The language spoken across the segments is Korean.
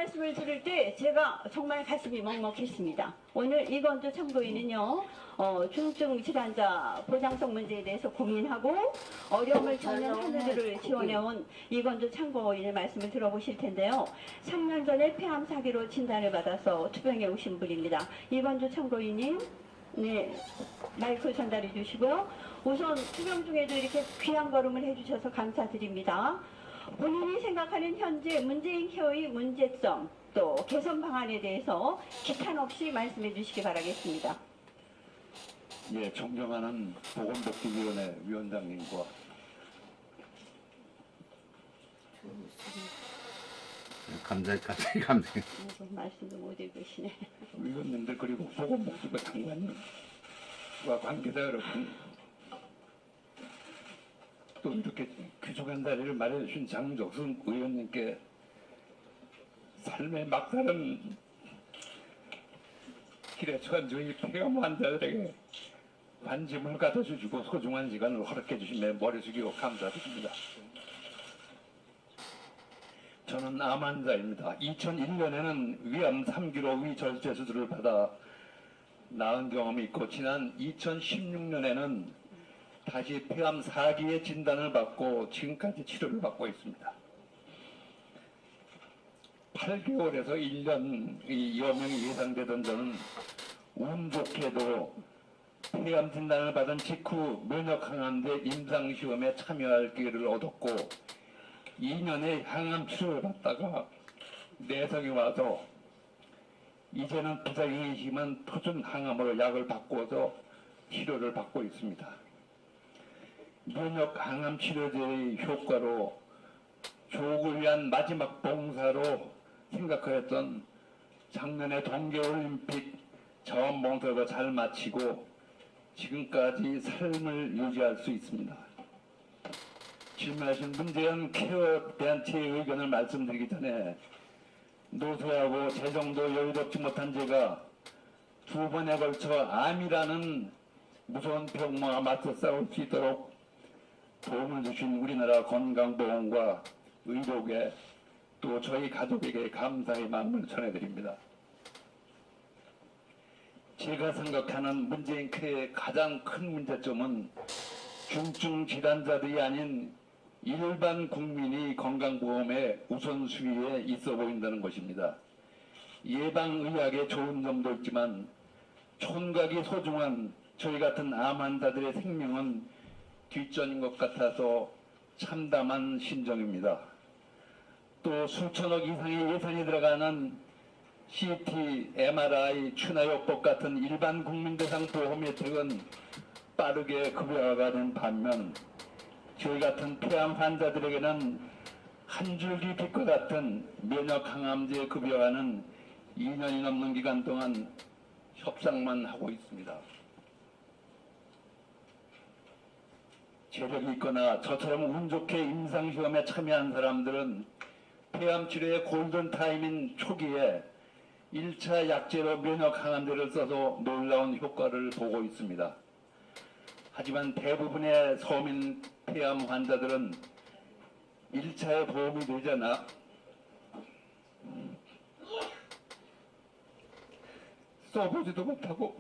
말씀을 들을 때 제가 정말 가슴이 먹먹했습니다. 오늘 이건주 참고인은요, 중증 질환자 보장성 문제에 대해서 고민하고 어려움을 겪는 하늘들을 지원해온 이건주 참고인의 말씀을 들어보실 텐데요. 3년 전에 폐암 사기로 진단을 받아서 투병에 오신 분입니다. 이건주 참고인님, 네, 마이크 전달해 주시고요. 우선 투병 중에도 이렇게 귀한 걸음을 해주셔서 감사드립니다. 본인이 생각하는 현재 문재인 케어의 문제점 또 개선 방안에 대해서 기탄 없이 말씀해 주시기 바라겠습니다. 예, 존경하는 보건복지위원회 위원장님과 감사해. 말씀도 못 읽으시네. 위원님들 그리고 보건복지부 장관님과 관계자 여러분, 또 이렇게 귀중한 자리를 마련해 주신 장적순 의원님께 삶의 막다른 길에 처한 저희 폐암 환자들에게 관심을 가져주시고 소중한 시간을 허락해 주시며 머리 숙이고 감사드립니다. 저는 암 환자입니다. 2001년에는 위암 3기로 위절제 수술을 받아 나은 경험이 있고, 지난 2016년에는 다시 폐암 4기의 진단을 받고 지금까지 치료를 받고 있습니다. 8개월에서 1년여 명이 예상되던 저는 운 좋게도 폐암 진단을 받은 직후 면역항암제 임상시험에 참여할 기회를 얻었고, 2년의 항암 치료를 받다가 내성이 와서 이제는 부작용이 심한 표준 항암으로 약을 바꿔서 치료를 받고 있습니다. 면역 항암 치료제의 효과로 조국을 위한 마지막 봉사로 생각하였던 작년의 동계올림픽 자원봉사도 잘 마치고 지금까지 삶을 유지할 수 있습니다. 질문하신 문재인 케어 대한 제 의견을 말씀드리기 전에, 노쇠하고 재정도 여유롭지 못한 제가 두 번에 걸쳐 암이라는 무서운 병마와 맞서 싸울 수 있도록 도움을 주신 우리나라 건강보험과 의료계 또 저희 가족에게 감사의 마음을 전해드립니다. 제가 생각하는 문재인 케어의 가장 큰 문제점은 중증 질환자들이 아닌 일반 국민이 건강보험의 우선순위에 있어 보인다는 것입니다. 예방의학에 좋은 점도 있지만 촌각이 소중한 저희 같은 암 환자들의 생명은 뒷전인 것 같아서 참담한 심정입니다. 또 수천억 이상의 예산이 들어가는 CT, MRI, 추나요법 같은 일반 국민 대상 보험 혜택은 빠르게 급여화가 된 반면, 저희 같은 폐암 환자들에게는 한 줄기 빛과 같은 면역 항암제 급여화는 2년이 넘는 기간 동안 협상만 하고 있습니다. 재력이 있거나 저처럼 운 좋게 임상시험에 참여한 사람들은 폐암 치료의 골든타임인 초기에 1차 약제로 면역 항암제를 써서 놀라운 효과를 보고 있습니다. 하지만 대부분의 서민 폐암 환자들은 1차에 보험이 되잖아 써보지도 못하고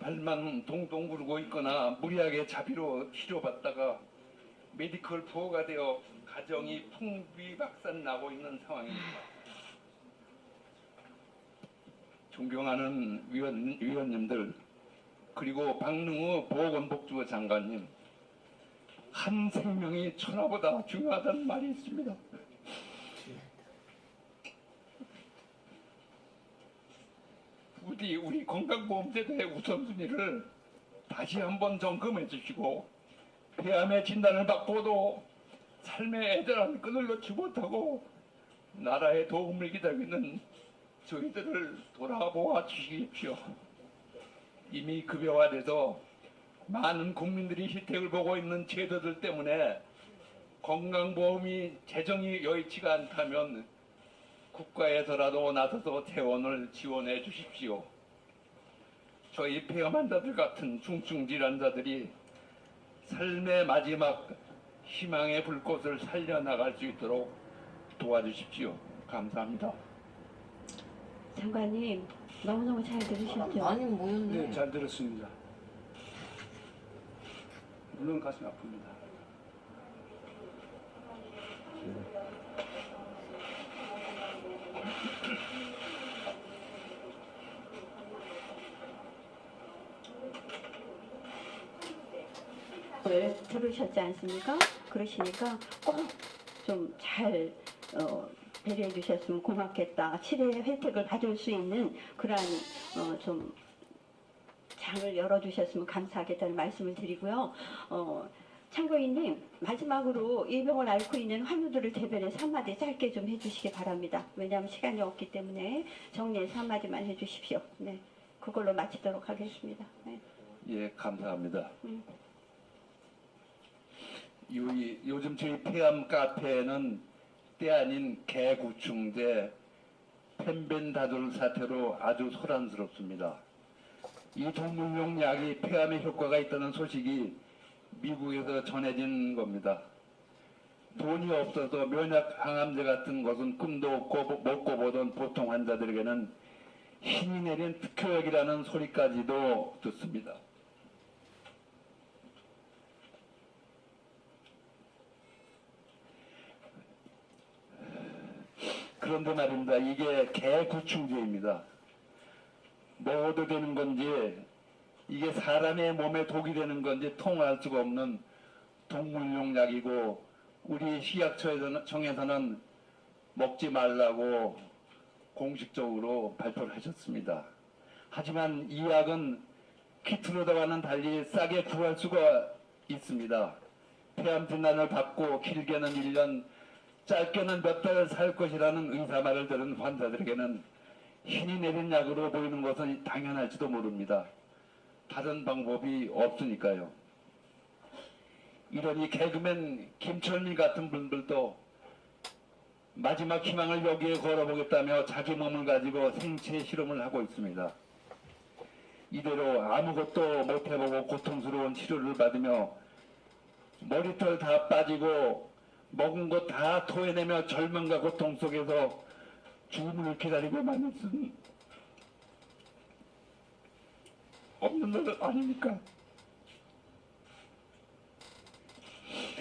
발만 동동 구르고 있거나 무리하게 자비로 치료받다가 메디컬 부호가 되어 가정이 풍비박산 나고 있는 상황입니다. 존경하는 위원님들, 그리고 박능우 보건복지부 장관님, 한 생명이 천하보다 중요하다는 말이 있습니다. 우리 건강보험제도의 우선순위를 다시 한번 점검해 주시고, 폐암의 진단을 받고도 삶의 애절한 끈을 놓지 못하고 나라의 도움을 기다리고 있는 저희들을 돌아보아 주십시오. 이미 급여화돼서 많은 국민들이 혜택을 보고 있는 제도들 때문에 건강보험이 재정이 여의치가 않다면 국가에서라도 나서서 재원을 지원해 주십시오. 저희 폐암 환자들 같은 중증 질환자들이 삶의 마지막 희망의 불꽃을 살려나갈 수 있도록 도와주십시오. 감사합니다. 장관님 너무너무 잘 들으셨죠? 많이 모였네. 네, 잘 들었습니다. 물론 가슴이 아픕니다. 들으셨지 않습니까? 그러시니까 꼭 좀 잘 배려해 주셨으면 고맙겠다. 치료의 혜택을 받을 수 있는 그러한 좀 장을 열어주셨으면 감사하겠다는 말씀을 드리고요. 참고인님 마지막으로 이 병을 앓고 있는 환우들을 대변해서 한마디 짧게 좀 해주시기 바랍니다. 왜냐하면 시간이 없기 때문에 정리해서 한마디만 해주십시오. 네, 그걸로 마치도록 하겠습니다. 네. 예, 감사합니다. 요즘 저희 폐암 카페에는 때 아닌 개구충제 펜벤다돌 사태로 아주 소란스럽습니다. 이 동물용 약이 폐암에 효과가 있다는 소식이 미국에서 전해진 겁니다. 돈이 없어서 면역 항암제 같은 것은 꿈도 없고 못 꿔보던 보통 환자들에게는 신이 내린 특효약이라는 소리까지도 듣습니다. 그런데 말입니다. 이게 개구충제입니다. 먹어도 되는 건지 이게 사람의 몸에 독이 되는 건지 통할 수가 없는 동물용 약이고 우리 식약청에서는 먹지 말라고 공식적으로 발표를 하셨습니다. 하지만 이 약은 키트로다와는 달리 싸게 구할 수가 있습니다. 폐암 진단을 받고 길게는 1년, 짧게는 몇 달 살 것이라는 의사 말을 들은 환자들에게는 신이 내린 약으로 보이는 것은 당연할지도 모릅니다. 다른 방법이 없으니까요. 이러니 개그맨 김철민 같은 분들도 마지막 희망을 여기에 걸어보겠다며 자기 몸을 가지고 생체 실험을 하고 있습니다. 이대로 아무것도 못해보고 고통스러운 치료를 받으며 머리털 다 빠지고 먹은 것 다 토해내며 절망과 고통 속에서 죽음을 기다리고만 있은 없는 것 아닙니까?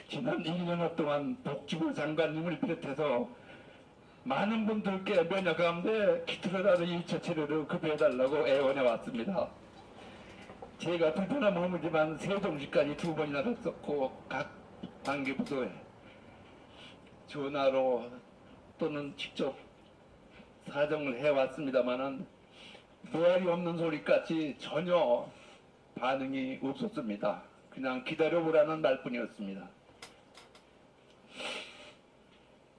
지난 1년 동안 복지부 장관님을 비롯해서 많은 분들께 면역암제 키트라는 2차 치료를 급여해달라고 애원해 왔습니다. 제가 불편한 몸이지만 세종시까지 2번이나 갔었고 각 단계부서에 전화로 또는 직접 사정을 해왔습니다마는 보활이 없는 소리같이 전혀 반응이 없었습니다. 그냥 기다려보라는 말뿐이었습니다.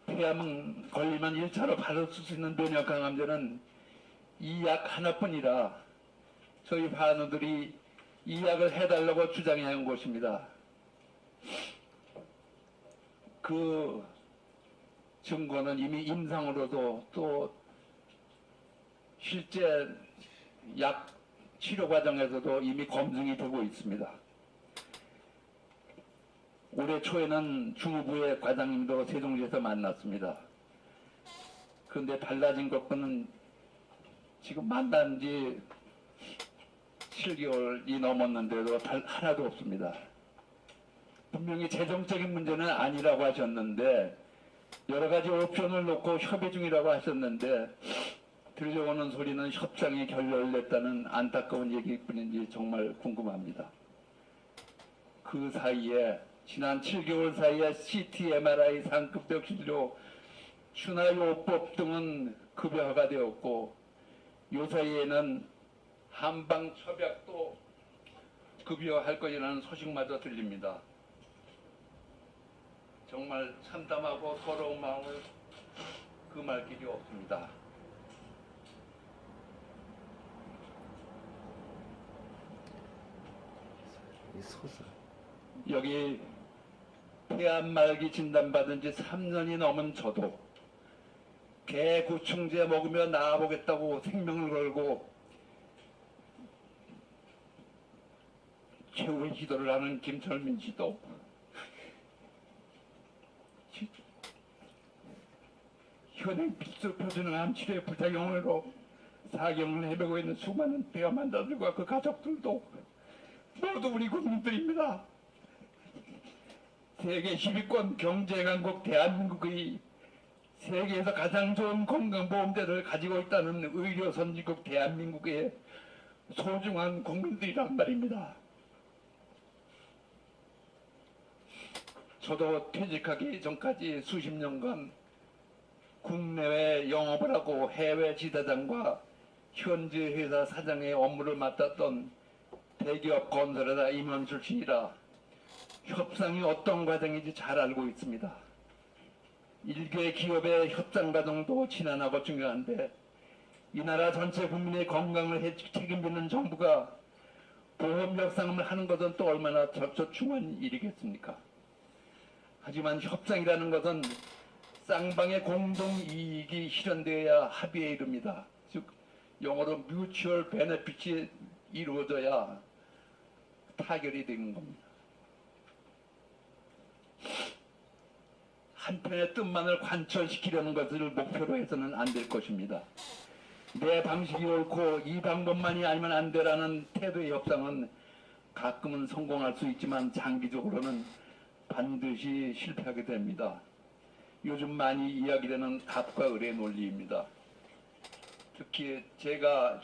폐암 걸리면 1차로 바로 쓸 수 있는 면역 강암제는 이 약 하나뿐이라 저희 환우들이 이 약을 해달라고 주장해 온 것입니다. 그 증거는 이미 임상으로도 또 실제 약 치료 과정에서도 이미 검증이 되고 있습니다. 올해 초에는 중후부의 과장님도 세종시에서 만났습니다. 그런데 달라진 것은 지금 만난 지 7개월이 넘었는데도 하나도 없습니다. 분명히 재정적인 문제는 아니라고 하셨는데 여러 가지 옵션을 놓고 협의 중이라고 하셨는데 들려오는 소리는 협상이 결렬됐다는 안타까운 얘기뿐인지 정말 궁금합니다. 그 사이에 지난 7개월 사이에 CT, MRI, 상급적 진료, 추나요법 등은 급여화가 되었고 요 사이에는 한방 협약도 급여할 것이라는 소식마저 들립니다. 정말 참담하고 서러운 마음을 금할 길이 없습니다. 이 소설. 여기 폐암 말기 진단받은 지 3년이 넘은 저도 개구충제 먹으며 나아보겠다고 생명을 걸고 최후의 기도를 하는 김철민 씨도 현행 필수 표준암 치료의 부작용으로 사경을 헤매고 있는 수많은 폐암 환자들과 그 가족들도 모두 우리 국민들입니다. 세계 10위권 경제 강국 대한민국의 세계에서 가장 좋은 건강보험제를 가지고 있다는 의료 선진국 대한민국의 소중한 국민들이란 말입니다. 저도 퇴직하기 전까지 수십 년간 국내외 영업을 하고 해외 지사장과 현지 회사 사장의 업무를 맡았던 대기업 건설회사 임원 출신이라 협상이 어떤 과정인지 잘 알고 있습니다. 일개 기업의 협상 과정도 지난하고 중요한데 이 나라 전체 국민의 건강을 책임지는 정부가 보험 협상을 하는 것은 또 얼마나 절초중한 일이겠습니까? 하지만 협상이라는 것은 쌍방의 공동이익이 실현되어야 합의에 이릅니다. 즉 영어로 뮤추얼 베네핏이 이루어져야 타결이 되는 겁니다. 한편의 뜻만을 관철시키려는 것을 목표로 해서는 안 될 것입니다. 내 방식이 옳고 이 방법만이 아니면 안 되라는 태도의 협상은 가끔은 성공할 수 있지만 장기적으로는 반드시 실패하게 됩니다. 요즘 많이 이야기되는 갑과 을의 논리입니다. 특히 제가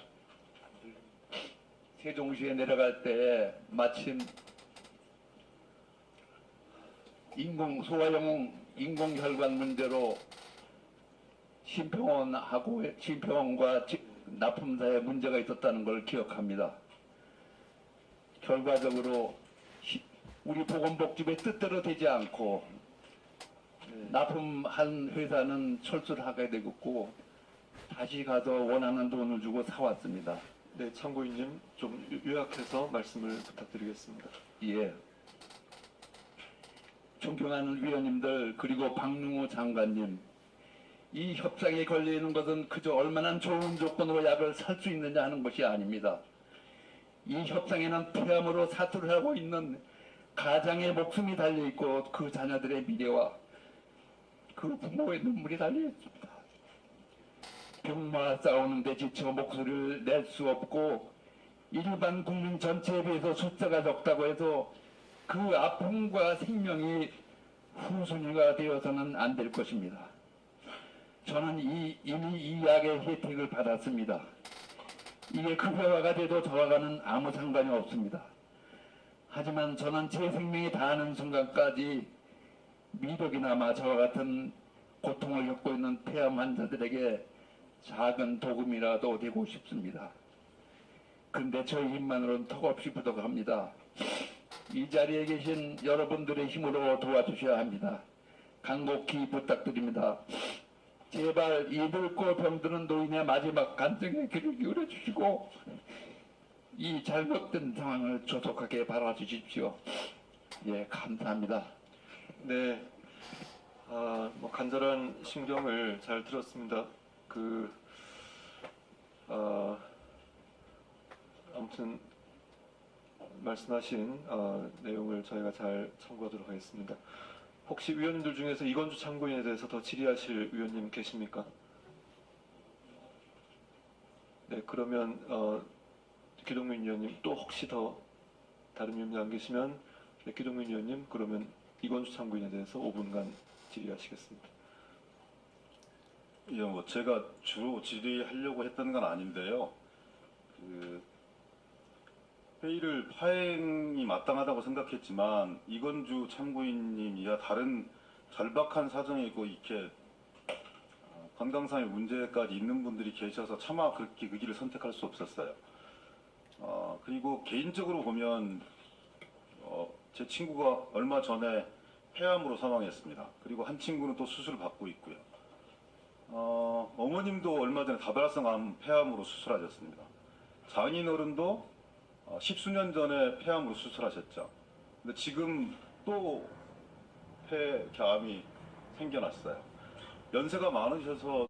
세종시에 내려갈 때 마침 소아용 인공혈관 문제로 심평원과 납품사에 문제가 있었다는 걸 기억합니다. 결과적으로 우리 보건복지부의 뜻대로 되지 않고 납품한 회사는 철수를 하게 되었고 다시 가서 원하는 돈을 주고 사왔습니다. 네, 참고인님 좀 요약해서 말씀을 부탁드리겠습니다. 예. 존경하는 위원님들 그리고 박능호 장관님, 이 협상에 걸리는 것은 그저 얼마나 좋은 조건으로 약을 살 수 있느냐 하는 것이 아닙니다. 이 협상에는 폐암으로 사투를 하고 있는 가장의 목숨이 달려있고 그 자녀들의 미래와 그 부모의 눈물이 달려있습니다. 병마와 싸우는데 지쳐 목소리를 낼 수 없고 일반 국민 전체에 비해서 숫자가 적다고 해서 그 아픔과 생명이 후순위가 되어서는 안 될 것입니다. 저는 이미 이 약의 혜택을 받았습니다. 이게 급여화가 돼도 저와는 아무 상관이 없습니다. 하지만 저는 제 생명이 다하는 순간까지 미력이 남아 저와 같은 고통을 겪고 있는 폐암 환자들에게 작은 도움이라도 되고 싶습니다. 그런데 저희 힘만으로는 턱없이 부족합니다. 이 자리에 계신 여러분들의 힘으로 도와주셔야 합니다. 간곡히 부탁드립니다. 제발 이 늙고 병드는 노인의 마지막 간증에 귀를 기울여 주시고 이 잘못된 상황을 조속하게 바라주십시오. 예, 감사합니다. 네, 간절한 심경을 잘 들었습니다. 아무튼 말씀하신 내용을 저희가 잘 참고하도록 하겠습니다. 혹시 위원님들 중에서 이건주 참고인에 대해서 더 질의하실 위원님 계십니까? 네, 그러면 기동민 위원님 또 혹시 더 다른 위원님 안 계시면 네, 기동민 위원님 그러면 이건주 참고인에 대해서 5분간 질의하시겠습니다. 예, 제가 주로 질의하려고 했던 건 아닌데요. 회의를 파행이 마땅하다고 생각했지만 이건주 참고인님이야 다른 절박한 사정이 있고 이렇게 건강상의 문제까지 있는 분들이 계셔서 차마 그렇게 그 길을 선택할 수 없었어요. 그리고 개인적으로 보면 제 친구가 얼마 전에 폐암으로 사망했습니다. 그리고 한 친구는 또 수술을 받고 있고요. 어머님도 얼마 전에 다발성 폐암으로 수술하셨습니다. 장인어른도 10수년 전에 폐암으로 수술하셨죠. 근데 지금 또 폐암이 생겨났어요. 연세가 많으셔서